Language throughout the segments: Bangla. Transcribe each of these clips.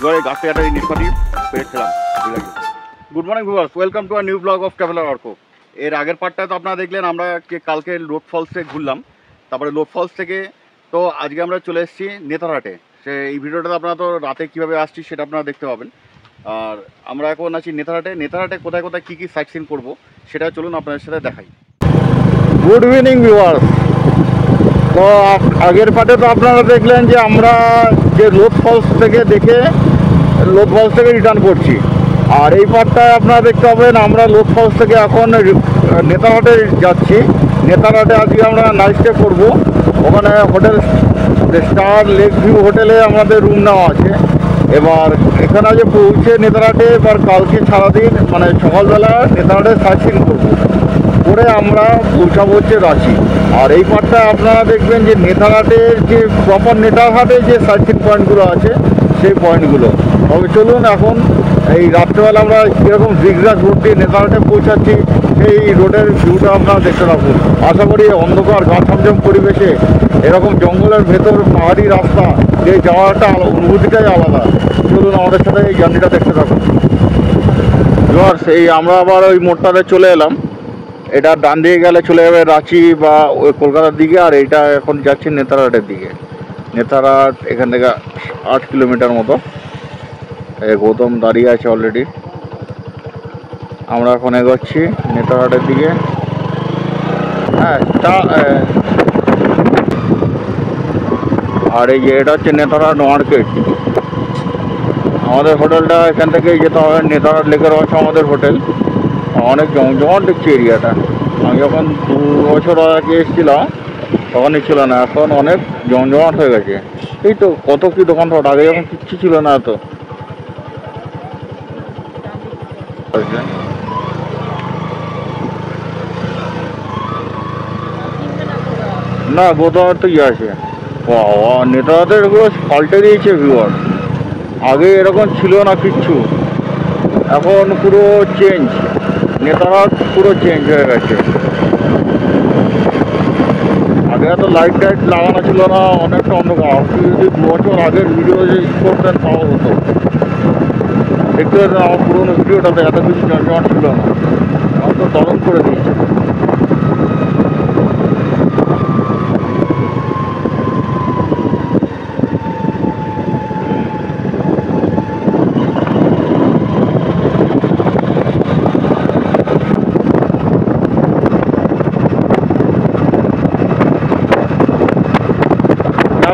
এবার এই গাছটা একটা নিষ্পাতি পেয়েছিলাম। Good morning viewers, welcome to a new blog of traveller Arko. এর আগের পার্টটা তো আপনারা দেখলেন, আমরা কালকে লোড ফলসে ঘুরলাম, তারপরে লোড ফলস থেকে তো আজকে আমরা চলে এসেছি নেতারহাটে। এই ভিডিওটাতে আপনারা তো রাতে কীভাবে আসছি সেটা আপনারা দেখতে পাবেন। আর আমরা এখন আছি নেতারহাটে। নেতারহাটে কোথায় কোথায় কী কী সাইট সিন করবো সেটা চলুন আপনাদের সাথে দেখাই। Good evening viewers. তো আগের পার্টে তো আপনারা দেখলেন যে আমরা যে লোড ফলস থেকে রিটার্ন করছি। আর এই পার্টটায় আপনারা দেখতে পাবেন আমরা লোড ফলস থেকে এখন নেতারহাটে যাচ্ছি। নেতারহাটে আজকে আমরা নাইট স্টে করবো। ওখানে হোটেল স্টার লেক ভিউ হোটেলে আমাদের রুম নেওয়া আছে। এবার এখানে যে পৌঁছে নেতারহাটে এবার কালকে সারাদিন মানে সকালবেলা নেতারহাটে সাইট সিন করবো, করে আমরা পৌঁছাবো হচ্ছে রাঁচি। আর এই পার্টটা আপনারা দেখবেন যে নেতারহাটের যে প্রপার নেতারহাটে যে সাইট সিন পয়েন্টগুলো আছে সেই পয়েন্টগুলো। তবে চলুন এখন এই রাত্রেবেলা আমরা কীরকম জিগজ্যাগ রোড দিয়ে নেতারহাটে পৌঁছাচ্ছি সেই রোডের ভিউটা আপনারা দেখতে থাকুন। আশা করি অন্ধকার গা ছমছম পরিবেশে এরকম জঙ্গলের ভেতর পাহাড়ি রাস্তা দিয়ে যাওয়ার একটা অনুভূতিটাই আলাদা। চলুন আমাদের সাথে এই জার্নিটা দেখতে থাকুন। এই আমরা আবার ওই মোড়টাতে চলে এলাম। এটা ডান দিকে গেলে চলে যাবে রাঁচি বা ওই কলকাতার দিকে, আর এইটা এখন যাচ্ছে নেতারহাটের দিকে। নেতারহাট এখান থেকে 8 কিলোমিটার মতো। গৌতম দাঁড়িয়ে আছে অলরেডি। আমরা এখন এগোচ্ছি নেতারহাটের দিকে। হ্যাঁ, আর এই যে এটা হচ্ছে নেতারহাট মার্কেট। আমাদের হোটেলটা এখান থেকেই যেতে হবে। নেতারহাট লেকের আছে আমাদের হোটেল। অনেক জমজমাট দেখছি এরিয়াটা। আমি যখন 2 বছর আগে এসেছিলাম তখনই ছিল না, এখন অনেক জমজমাট হয়ে গেছে। এই তো কত কি দোকানপাট, আগে যখন কিচ্ছু ছিল না এত। না, গোদামের তো ইয়ে আছে। নেতাদের এগুলো পাল্টে দিয়েছে ভিউয়ার। আগে এরকম ছিল না কিচ্ছু, এখন পুরো চেঞ্জ। নেতারহাট পুরো চেঞ্জ হয়ে গেছে। আগে এত লাইট টাইট লাগানো ছিল না, অনেকটা অন্ধকার। আপনি যদি 2 বছর আগের ভিডিও যে করতেন তাও হতো। দেখতে পেতেন আমার পুরোনো ভিডিওটাতে এত কিছু জমজমাট ছিল না, আমার তো তদন্ত করে দিয়েছে।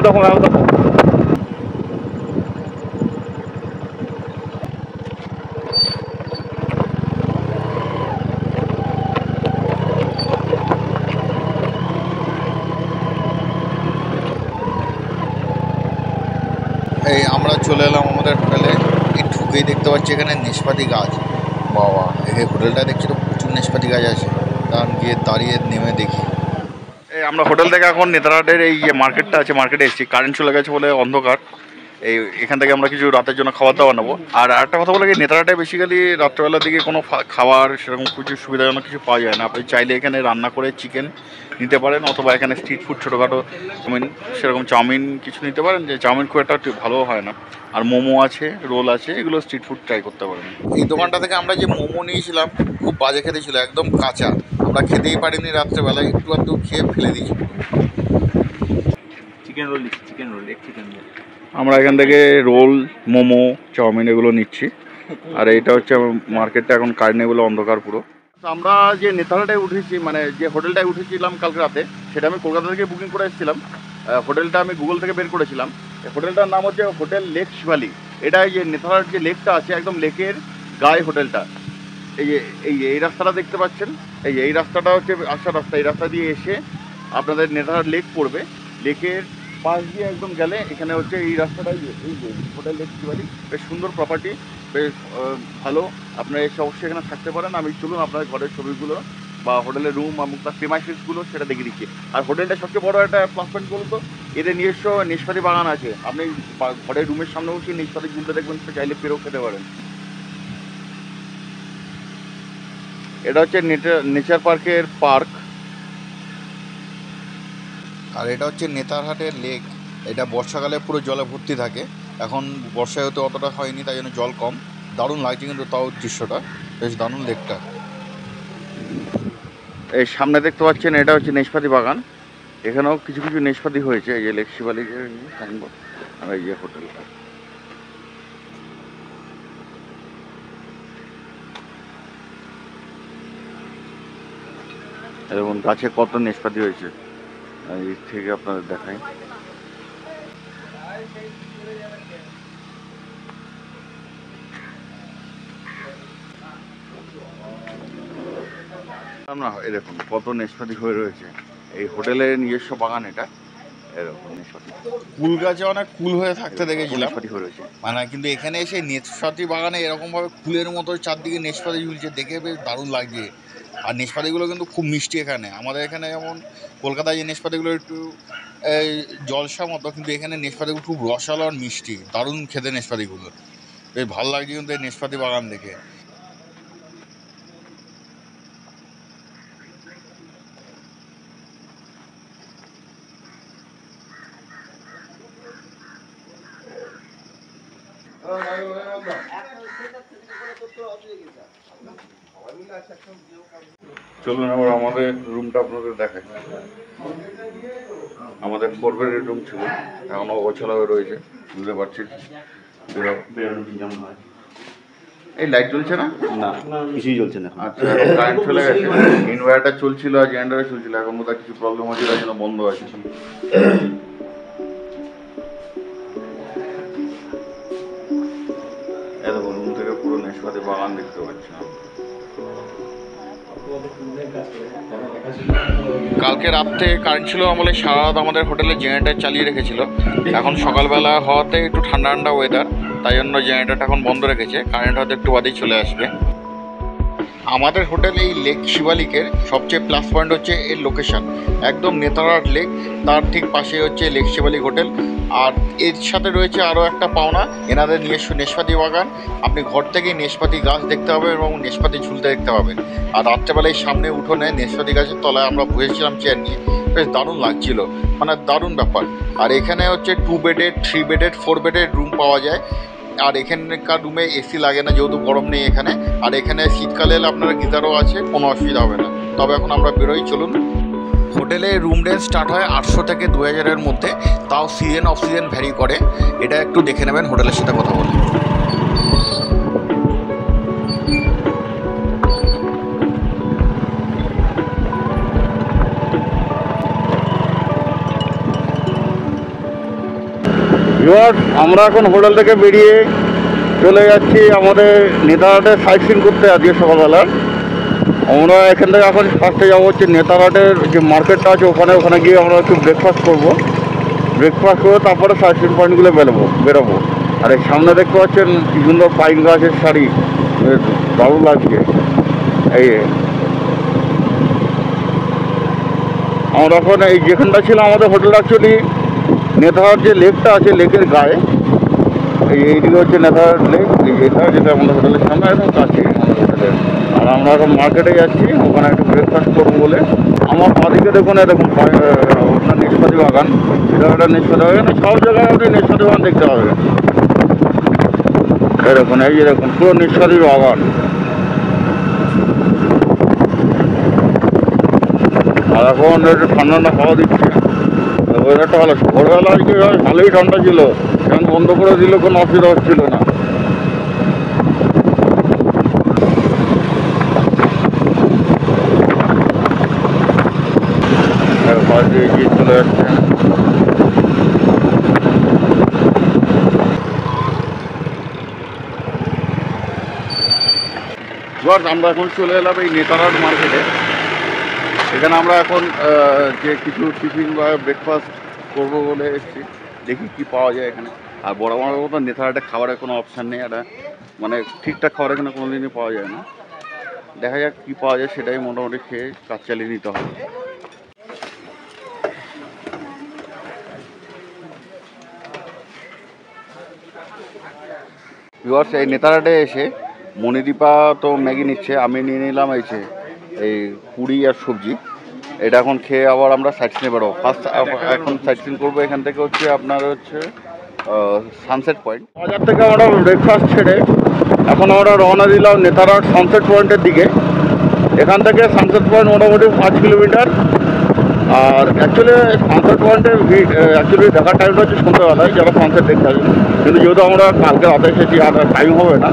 দেখো এই আমরা চলে এলাম আমাদের হোটেলে। এই ঢুকেই দেখতে পাচ্ছি এখানে নেশপাতি গাছ। বাবা, এই হোটেলটা দেখছি তো প্রচুর নেশপাতি গাছ আছে। কারণ গিয়ে দাঁড়িয়ে নেমে দেখি। এই আমরা হোটেল থেকে এখন নেতারহাটের এই যে মার্কেটটা আছে মার্কেটে এসেছি। কারেন্ট চলে গেছে বলে অন্ধকার। এখান থেকে আমরা কিছু রাতের জন্য খাবার দাবার নেবো। আর একটা কথা বলে কি, নেতারহাটে বেসিক্যালি রাত্রেবেলার দিকে কোনো খাবার সেরকম কিছু সুবিধাজনক কিছু পাওয়া যায় না। আপনি চাইলে এখানে রান্না করে চিকেন নিতে পারেন, অথবা এখানে স্ট্রিট ফুড ছোটোখাটো সেরকম চাউমিন কিছু নিতে পারেন, যে চাউমিন খুব একটা ভালো হয় না। আর মোমো আছে, রোল আছে, এগুলো স্ট্রিট ফুড ট্রাই করতে পারেন। এই দোকানটা থেকে আমরা যে মোমো নিয়েছিলাম খুব বাজে খেতে ছিল, একদম কাঁচা। আমরা খেতেই পারিনি রাত্রেবেলায়, একটু খেয়ে ফেলে দিয়েছি। চিকেন রোল আমরা এখান থেকে রোল, মোমো, চাউমিন এগুলো নিচ্ছি। আর এইটা হচ্ছে মার্কেটটা এখন কারেন্ট নেই বলে অন্ধকার পুরো। আমরা যে নেতারহাটে উঠেছি, মানে যে হোটেলটায় উঠেছিলাম কালকে রাতে, সেটা আমি কলকাতা থেকে বুকিং করে এসেছিলাম। হোটেলটা আমি গুগল থেকে বের করেছিলাম। হোটেলটার নাম হচ্ছে হোটেল লেক শিবালি। এটা এই যে নেতারহাট যে লেকটা আছে একদম লেকের গায়ে হোটেলটা। এই রাস্তাটা দেখতে পাচ্ছেন, এই রাস্তাটা হচ্ছে আসার রাস্তা। এই রাস্তা দিয়ে এসে আপনাদের নেতারহাট লেক পড়বে। লেকের পাশ দিয়ে একদম গেলে এখানে হচ্ছে এই রাস্তাটাই, এই যে হোটেল লেক শিবালি। বেশ সুন্দর প্রপার্টি, বেশ ভালো। আপনারা এসে অবশ্যই এখানে থাকতে পারেন। আমি চলুন আপনাদের ঘরের ছবিগুলো বা হোটেলের রুম এবং তার প্রিমাইসেসগুলো সেটা দেখিয়ে দিচ্ছি। আর হোটেলটা সবচেয়ে বড় একটা প্লাস পয়েন্ট বলুন তো, এদের নিজস্ব নেশপাতি বাগান আছে। আপনি ঘরের রুমের সামনে বসে নেশপাতি ঝুলতে দেখবেন, সে চাইলে পেরেও খেতে পারেন। এটা হচ্ছে নেচার পার্কের পার্ক। আর এটা হচ্ছে নেতারহাটের লেক। এটা বর্ষাকালে পুরো জলে ভর্তি থাকে। এখন বর্ষায় হতে অতটা হয়নি, তাই জন্য জল কম। দারুণ লাগছে কিন্তু তাও দৃশ্যটা, বেশ দারুণ লেকটা। এই সামনে দেখতে পাচ্ছেন এটা হচ্ছে নেশপাতি বাগান। এখানেও কিছু কিছু নেশপাতি হয়েছে। এই যে লেক শিবালিকের সাইনবোর্ড আর এই যে হোটেলটা। এবং গাছে কত নেশপাতি হয়েছে এই থেকে আপনাদের দেখাই। না এরকম কত নেশপাতি হয়ে রয়েছে। এই হোটেলের নিজস্ব বাগান এটা। এরকম নেশপাতি কুল গাছে অনেক কুল হয়ে থাকতে দেখেছিলাম, নেশপাতি হয়ে রয়েছে মানে। কিন্তু এখানে এসে নেশপাতি বাগানে এরকম ভাবে ফুলের মতো চারদিকে নেশপাতি ঝুলছে, দেখে বেশ দারুণ লাগছে। আর নেশপাতিগুলো কিন্তু খুব মিষ্টি। এখানে আমাদের এখানে যেমন কলকাতায় যে নেশপাতিগুলো একটু এই জলসা মতো, কিন্তু এখানে নেশপাতিগুলো খুব রসালো আর মিষ্টি, দারুণ খেতে নেশপাতিগুলো। বেশ ভালো লাগছে কিন্তু এই নেশপাতি বাগান দেখে। চলুন আবার আমাদের রুমটা আপনাদের দেখাই। আমাদের 4 বেডের রুম ছিল, এখন অগোছালো হয়ে রয়েছে, বুঝতে পারছি। এই লাইট জ্বলছে না? না, কিছুই জ্বলছে না। আচ্ছা, কারেন্ট চলে গেছে। ইনভার্টার চলছিল আর জেনারেটর চলছিল, এখন বোধহয় কিছু প্রবলেম হচ্ছে, তাই জন্য বন্ধ আছে। এরকম রুম থেকে পুরো নেশপাতি বাগান দেখতে পাচ্ছি। কালকে রাত থেকে কারেন্ট ছিল বলে সারা রাত আমাদের হোটেলে জেনারেটর চালিয়ে রেখেছিল। এখন সকালবেলা হওয়াতে একটু ঠান্ডা ঠান্ডা ওয়েদার, তাই জন্য জেনারেটরটা এখন বন্ধ রেখেছে। কারেন্ট হয়তো একটু বাদেই চলে আসবে। আমাদের হোটেল এই লেক শিবালিকের সবচেয়ে প্লাস পয়েন্ট হচ্ছে এর লোকেশন। একদম নেতারহাট লেক, তার ঠিক পাশে হচ্ছে লেক শিবালিক হোটেল। আর এর সাথে রয়েছে আরও একটা পাওনা, এনাদের নিজস্ব নেশপাতি বাগান। আপনি ঘর থেকেই নেশপাতি গাছ দেখতে পাবেন এবং নেশপাতি ঝুলতে দেখতে পাবেন। আর রাত্রেবেলায় সামনে উঠোনে নেশপাতি গাছের তলায় আমরা বসেছিলাম চেয়ার নিয়ে, বেশ দারুণ লাগছিল, মানে দারুণ ব্যাপার। আর এখানে হচ্ছে 2 বেডের, 3 বেডের, 4 বেডের রুম পাওয়া যায়। আর এখানকার রুমে এসি লাগে না, যেহেতু গরম নেই এখানে। আর এখানে শীতকালে এলে আপনারা গিজারও আছে, কোনো অসুবিধা হবে না। তবে এখন আমরা বেরোই, চলুন। হোটেলে রুম রেন্ট স্টার্ট হয় 800 থেকে 2000-এর মধ্যে, তাও সিজন অফ সিজন ভ্যারি করে। এটা একটু দেখে নেবেন হোটেলের সাথে কথা বলে। আমরা এখন হোটেল থেকে বেরিয়ে চলে যাচ্ছি আমাদের নেতারহাটের সাইট সিন করতে। আজকে সকালবেলা আমরা এখান থেকে এখন ফার্স্টে যাবো হচ্ছে নেতারহাটের যে মার্কেটটা আছে ওখানে গিয়ে আমরা একটু ব্রেকফাস্ট করবো। ব্রেকফাস্ট করে তারপরে সাইট সিন পয়েন্টগুলো বেরোবো। আর এই সামনে দেখতে পাচ্ছেন কি সুন্দর পাইন গাছের শাড়ি, দারুণ লাগছে। এই আমরা এখন এই যেখানটা ছিল আমাদের হোটেলটা, অ্যাকচুয়ালি নেতারহাট যে লেকটা আছে লেকের গায়ে, এইদিকে হচ্ছে নেতারহাট লেক, এটা যেটা আমাদের হোটেলের সামনে একদম কাছে আমাদের হোটেলের। আর আমরা এখন মার্কেটে যাচ্ছি, ওখানে একটু ব্রেকফাস্ট করবো বলে। আমার বাদিকে দেখুন এরকম আপনার নেশপাতি বাগান, এটা একটা নেশপাতি বাগান। সব জায়গায় আপনি নেশপাতি বাগান দেখতে পাবেন এরকম। এই যে দেখুন পুরো নেশপাতি বাগান। আর এখন একটু ঠান্ডা ঠান্ডা খাওয়া দিচ্ছে, ওয়েদারটা ভালো। ভোরবেলা আজকে ভালোই ঠান্ডা ছিল, এখন বন্ধ করে দিল, কোনো অসুবিধা হচ্ছিল না। এগিয়ে চলে যাচ্ছে। আমরা এখন চলে এলাম এই নেতারহাট মার্কেটে। এখানে আমরা এখন যে কিছু টিফিন বা ব্রেকফাস্ট করবো বলে এসেছি, দেখি কি পাওয়া যায় এখানে। আর বরাবরের মতো নেতারহাটে খাবারের কোনো অপশান নেই, এটা মানে ঠিকঠাক খাবার এখানে কোনো দিনই পাওয়া যায় না। দেখা যাক কী পাওয়া যায়, সেটাই মোটামুটি খেয়ে কাজ চালিয়ে নিতে হবে। ভিউয়ার্স, এই নেতারহাটে এসে মণিদীপা তো ম্যাগি নিচ্ছে, আমি নিয়ে নিলাম এই পুরি আর সবজি। এটা এখন খেয়ে আবার আমরা সাইট সিনে বেরোবো। ফার্স্ট এখন সাইট সিন করবো এখান থেকে হচ্ছে আপনার হচ্ছে সানসেট পয়েন্ট। বাজার থেকে আমরা ব্রেকফাস্ট ছেড়ে এখন আমরা রওনা দিলাম নেতারহাট সানসেট পয়েন্টের দিকে। এখান থেকে সানসেট পয়েন্ট মোটামুটি 5 কিলোমিটার। আর অ্যাকচুয়ালি সানসেট পয়েন্টে অ্যাকচুয়ালি দেখার টাইমটা হচ্ছে সন্ধ্যাবেলায়, যারা সানসেট দেখতে আসবে। কিন্তু যেহেতু আমরা কালকে রাতে এসেছি আর টাইম হবে না,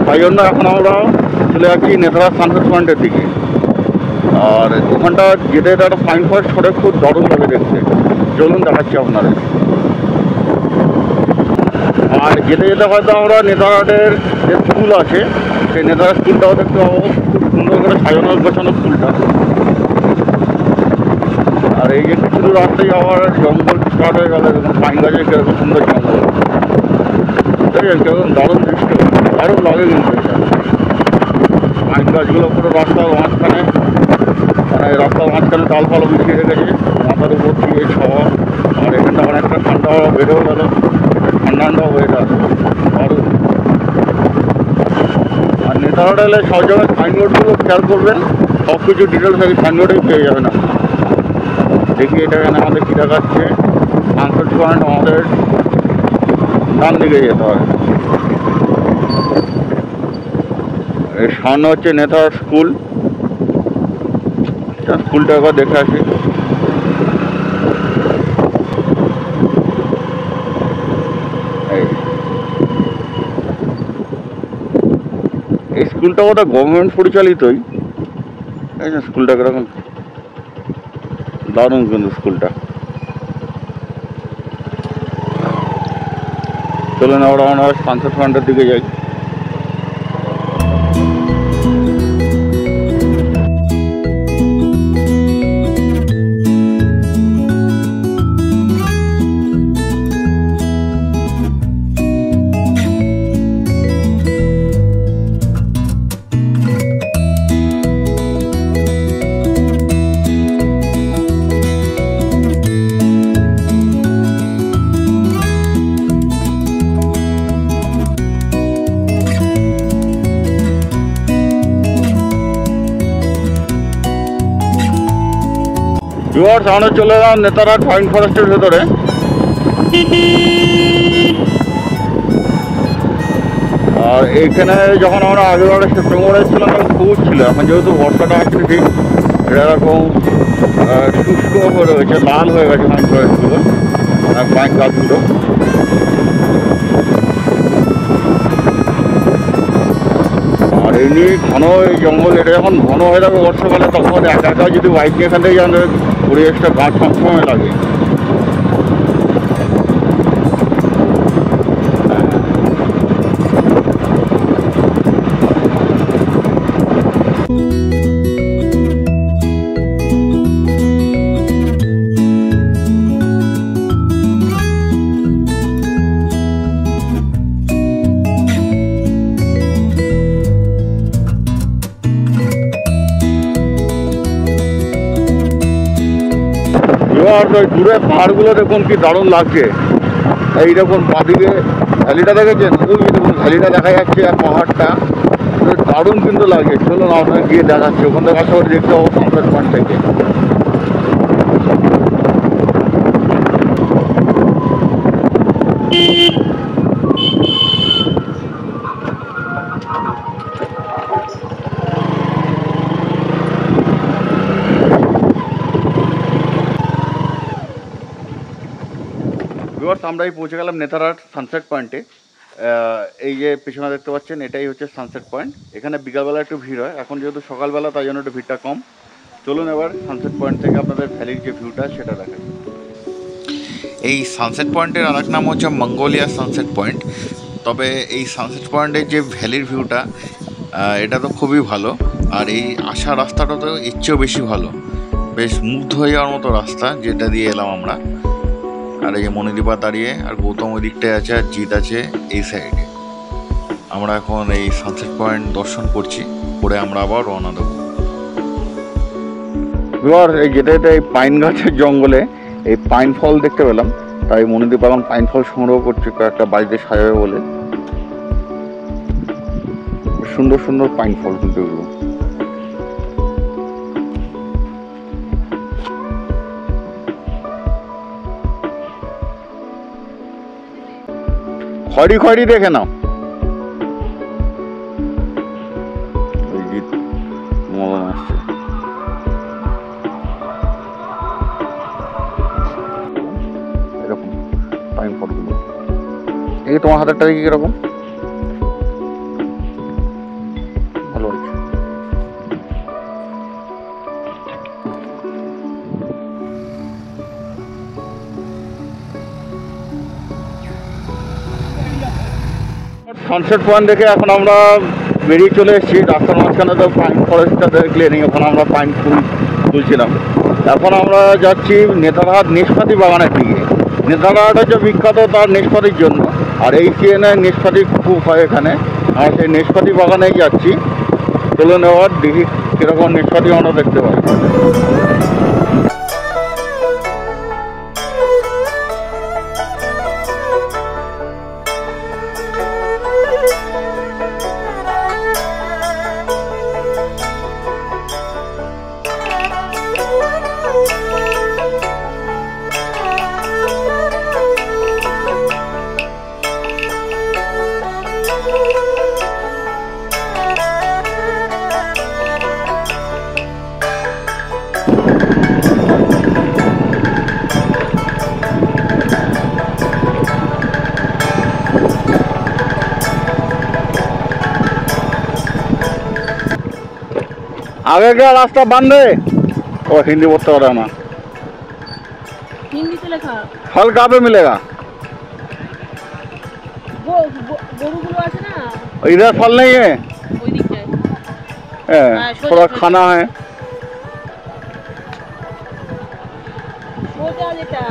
তাই জন্য এখন আমরা চলে যাচ্ছি নেতারহাট সানসেট পয়েন্টের দিকে। আর ওখানটা যেতে একটা ফাইন ফরেস্ট ছড়ে, খুব দারুণ লাগে দেখতে। চলুন দেখাচ্ছি আপনাদের। আর যেতে যেতে হয়তো আমরা নেতারহাটের যে স্কুল আছে সেই নেতারহাট স্কুলটাও দেখতে পাবো, খুব সুন্দর করে সাজানো গোছানো স্কুলটা। আর এই যে কিছু রাস্তায় আবার জঙ্গল স্টার্ট হয়ে গেল, পাইন গাছের কিরকম সুন্দর জঙ্গল, কিরকম দারুণ দৃশ্য, দারুণ লাগে কিন্তু এটা। পাইন গাছগুলো পুরো রাস্তার মাঝখানে, মানে রাস্তার মাঝখানে ডাল ফালও বিছিয়ে রেখেছে, মাথার উপর দিয়ে ছাওয়া। আর এখানটা অনেকটা ঠান্ডা হাওয়া বেড়েও গেল, ঠান্ডা ঠান্ডা ওয়েদার, দারুণ। আর নেতারহাট এলে সব জায়গায় সাইনবোর্ডগুলো খেয়াল করবেন, সব কিছু ডিটেলস আগে সাইনবোর্ডেই পেয়ে যাবেন আপনি। দেখি এটা এখানে আমাদের কী দেখাচ্ছে, সানসেট পয়েন্ট আমাদের ডান দিকে যেতে হবে। এর সামনে হচ্ছে নেতারহাট স্কুল, স্কুলটা একবার দেখে আসি। এই স্কুলটা বোধহয় গভর্নমেন্ট পরিচালিতই। এই যে স্কুলটা কিরকম দারুণ কিন্তু স্কুলটা। চলুন আমরা সানসেট পয়েন্টের দিকে যাই। ভিউয়ার্স, আমরা চলে এলাম নেতারহাট পাইন ফরেস্টের ভেতরে। আর এইখানে যখন আমরা আগেবারে সেপ্টেম্বরে ছিলাম তখন খুব ছিল, এখন যেহেতু বর্ষাটা আসছে ঠিক এরকম শুষ্ক হয়ে রয়েছে, লাল হয়ে গেছে পাইন ফরেস্টগুলো, পাইন গাছগুলো। আর এমনি ঘন এই জঙ্গল, এটা যখন ঘন হয়ে যাবে বর্ষাকালে, তখন একা একা যদি বাইক নিয়ে এখান থেকে যান পরিবেশটা গাছ সবসময় লাগে। আর ওই দূরে পাহাড়গুলো দেখুন কি দারুণ লাগছে। এই দেখুন বাঁদিকে ভ্যালিটা দেখেছেন, ওই দেখুন ভ্যালিটা দেখা যাচ্ছে আর পাহাড়টা দারুণ কিন্তু লাগছে। চলুন আপনাকে গিয়ে দেখাচ্ছি, ওখান থেকে আশা করি দেখতে পাবো সানসেট পয়েন্ট থেকে। আমরাই পৌঁছে গেলাম নেতারহাট সানসেট পয়েন্টে। এই যে পেছনে দেখতে পাচ্ছেন এটাই হচ্ছে সানসেট পয়েন্ট। এখানে বিকালবেলা একটু ভিড় হয়, এখন যেহেতু সকালবেলা তাই জন্য একটু ভিড়টা কম। চলুন এবার সানসেট পয়েন্ট থেকে আপনাদের ভ্যালির যে ভিউটা সেটা দেখাই। এই সানসেট পয়েন্টের আরেক নাম হচ্ছে মঙ্গোলিয়া সানসেট পয়েন্ট। তবে এই সানসেট পয়েন্টের যে ভ্যালির ভিউটা এটা তো খুবই ভালো। আর এই আসার রাস্তাটা তো এর চেয়েও বেশি ভালো, বেশ মুগ্ধ হয়ে যাওয়ার মতো রাস্তা যেটা দিয়ে এলাম আমরা। আর এই যে মনিদীপা দাঁড়িয়ে, আর গৌতম ওই দিকটায় আছে, আর জিৎ আছে এই সাইডে। আমরা এখন এই সানসেট পয়েন্ট দর্শন করছি, করে আমরা আবার রওনা দেবো। এই যেতে যেতে এই পাইন গাছের জঙ্গলে এই পাইন ফল দেখতে পেলাম, তাই মনিদীপ এখন পাইন ফল সংগ্রহ করছে কয়েকটা বাড়িতে সাজাবে বলে। সুন্দর সুন্দর পাইন ফল কিন্তু এগুলো। খড়ি খড়ি দেখে নাও। ওই যে মদন আসছে। এরকম টাইম ফটোগুলো, এই তোমার হাতেরটা দেখি কিরকম, ভালো আছে। সানসেট পয়েন্ট দেখে এখন আমরা বেরিয়ে চলে এসেছি। রাস্তার মাঝখানে তো পাইন ফরেস্টটা দেখলে নেই, ওখানে আমরা পাইন ফুল তুলছিলাম। এখন আমরা যাচ্ছি নেতারহাট নেশপাতি বাগানের দিকে। নেতারহাট হচ্ছে বিখ্যাত তার নেশপাতির জন্য, আর এই সিজনে নেশপাতি খুব হয় এখানে। আর সেই নেশপাতি বাগানেই যাচ্ছি। চলে নেওয়ার দেখি কীরকম নেশপাতি আমরা দেখতে পাই। आगे क्या रास्ता बंद है? वो हिंदी बोलते हो रहा ना, हिंदी से लिखा। फल कहाँ पे मिलेगा? वो গরুগুলো আছে না, इधर फल नहीं है, ওই দিকটায়। थोड़ा खाना है। সোজা যেটা।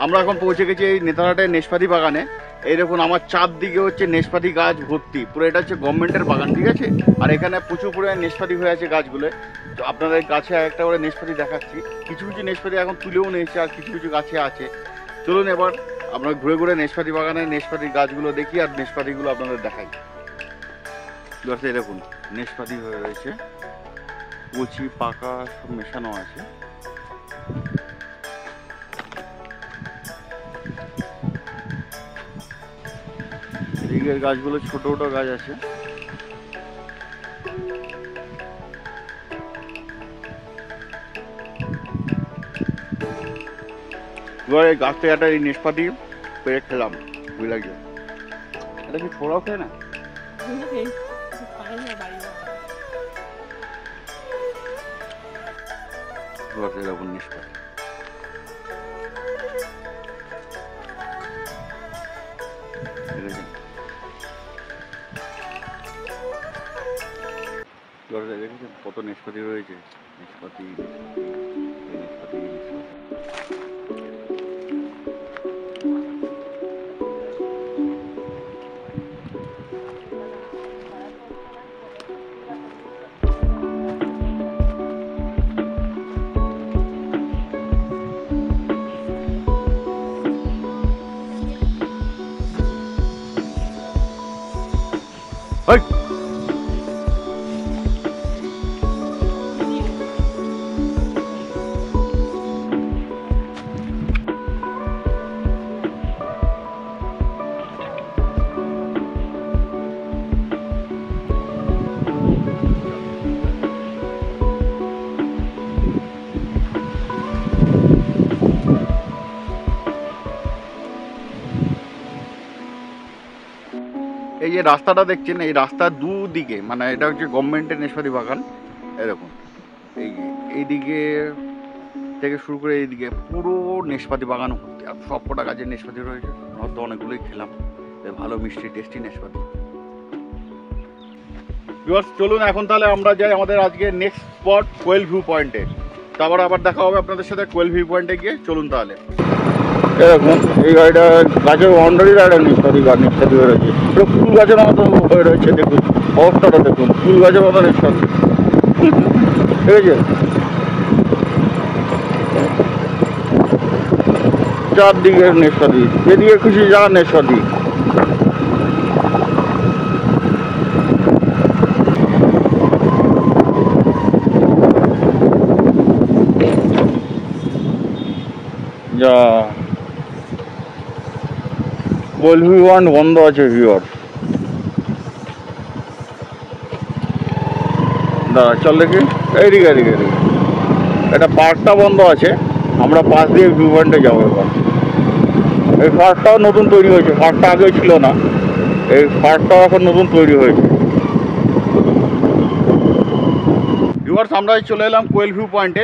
আমরা এখন পৌঁছে গেছি এই নেতারহাটের নেশপাতি বাগানে। এই দেখুন আমার চারদিকে হচ্ছে নেশপাতি গাছ ভর্তি, পুরো এটা হচ্ছে গভর্নমেন্টের বাগান, ঠিক আছে। আর এখানে প্রচুর পরিমাণে নেশপাতি হয়ে আছে গাছগুলো। তো আপনাদের গাছে একটা করে নেশপাতি দেখাচ্ছি। কিছু কিছু নেশপাতি এখন তুলেও নিয়েছে, আর কিছু কিছু গাছে আছে। চলুন এবার আমরা ঘুরে ঘুরে নেশপাতি বাগানে নেশপাতি গাছগুলো দেখি আর নেশপাতিগুলো আপনাদের দেখাই। এই দেখুন নেশপাতি হয়ে রয়েছে, কচি পাকা সব মেশানো আছে। এদিকের গাছগুলো ছোট ছোট গাছ আছে। এবার এই গাছ থেকে একটা এই নেশপাতি পেরে খেলাম, ভুল লাগছে। এটা কি ফোড়াও খায় না? এরকম নেশপাতি দেখেছেন কত নেশপাতি রয়েছে। নেশপাতি নেশপাতি এই যে রাস্তাটা দেখছেন, এই রাস্তার দুদিকে মানে এটা হচ্ছে গভর্নমেন্টের নেশপাতি বাগান। এরকম এইদিকে থেকে শুরু করে এইদিকে পুরো নেশপাতি বাগান ভর্তি, আর সব কটা গাছের নেশপাতি রয়েছে। হয়তো অনেকগুলোই খেলাম, ভালো মিষ্টি টেস্টি নেশপাতি। চলুন এখন তাহলে আমরা যাই আমাদের আজকে নেক্সট স্পট কোয়েল ভিউ পয়েন্টে। তারপর আবার দেখা হবে আপনাদের সাথে কোয়েল ভিউ পয়েন্টে গিয়ে। চলুন তাহলে। দেখুন এই গাড়িটা গাছের বাউন্ডারি একটা নেশপাতি গাছ নেশপাতি হয়ে রয়েছে, পুরো ফুল গাছের মতো হয়ে রয়েছে। দেখুন অবস্থাটা দেখুন, ফুল গাছের মতো নেশপাতি, ঠিক আছে। চারদিকে নেশপাতি, যেদিকে খুশি যা নেশপাতি। যা কোয়েল ভিউ পয়েন্ট বন্ধ আছে ভিউয়ার। দাঁড়া চল দেখি, এইদিকে এদিকে এদিকে এটা পার্কটা বন্ধ আছে, আমরা পাশ দিয়ে ভিউ পয়েন্টে যাবো এবার। এই পার্কটাও নতুন তৈরি হয়েছে, পার্কটা আগে ছিল না, এই পার্কটাও এখন নতুন তৈরি হয়েছে। ভিউয়ার্স আমরা চলে এলাম কোয়েল ভিউ পয়েন্টে।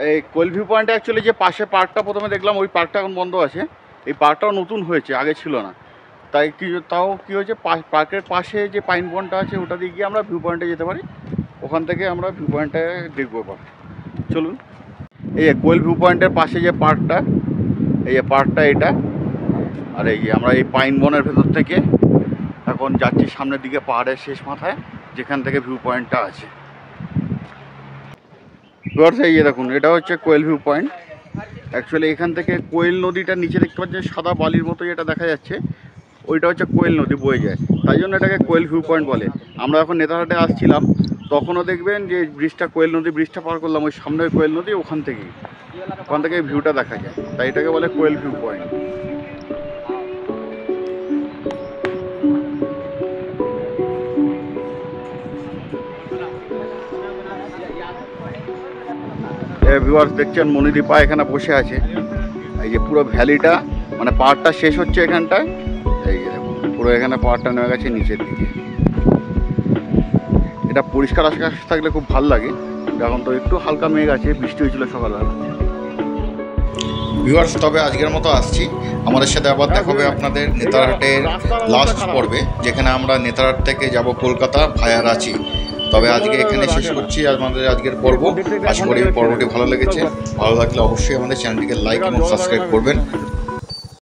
এই কোয়েল ভিউ পয়েন্টে অ্যাকচুয়ালি যে পাশে পার্কটা প্রথমে দেখলাম, ওই পার্কটা এখন বন্ধ আছে। এই পার্কটাও নতুন হয়েছে, আগে ছিল না। তাই তাও কী হয়েছে, পার্কের পাশে যে পাইন বনটা আছে ওটা দিয়ে গিয়ে আমরা ভিউ পয়েন্টে যেতে পারি, ওখান থেকে আমরা ভিউ পয়েন্টে দেখবো এবার। চলুন, এই কোয়েল ভিউ পয়েন্টের পাশে যে পার্কটা, এই পার্কটা এটা, আর এই আমরা এই পাইন বনের ভেতর থেকে এখন যাচ্ছি সামনের দিকে পাহাড়ের শেষ মাথায়, যেখান থেকে ভিউ পয়েন্টটা আছে। এই যে দেখুন, এটা হচ্ছে কোয়েল ভিউ পয়েন্ট। অ্যাকচুয়ালি এখান থেকে কোয়েল নদীটা নিচে দেখতে পাচ্ছেন, সাদা বালির মতো যেটা দেখা যাচ্ছে, ওইটা হচ্ছে কোয়েল নদী বয়ে যায়, তাই জন্য এটাকে কোয়েল ভিউ পয়েন্ট বলে। আমরা এখন নেতারহাটে আসছিলাম, তখনও দেখবেন যে ব্রিজটা, কোয়েল নদী ব্রিজটা পার করলাম, ওই সামনে কোয়েল নদী, ওখান থেকে ভিউটা দেখা যায়, তাই এটাকে বলে কোয়েল ভিউ পয়েন্ট। ভিউয়ার্স দেখছেন মনিদীপা এখানে বসে আছে। এই যে পুরো ভ্যালিটা, মানে পাহাড়টা শেষ হচ্ছে এখানটায়, এই যে দেখুন পুরো এখানে পাহাড়টা নেমে গেছে নিচের দিকে। এটা পরিষ্কার আকাশ থাকলে খুব ভালো লাগে, এখন তো একটু হালকা মেঘ আছে, বৃষ্টি হয়েছিল সকালবেলা। ভিউয়ার্স তবে আজকের মতো আসছি, আমাদের সাথে আবার দেখা হবে আপনাদের নেতারহাটের লাস্ট পর্বে, যেখানে আমরা নেতারহাট থেকে যাব কলকাতা ভায়া রাঁচি। তবে আজকে এখানে শেষ করছি আমাদের আজকের পর্ব। আশা করি পর্বটি ভালো লেগেছে, ভালো লাগলে অবশ্যই আমাদের চ্যানেলটিকে লাইক এবং সাবস্ক্রাইব করবেন।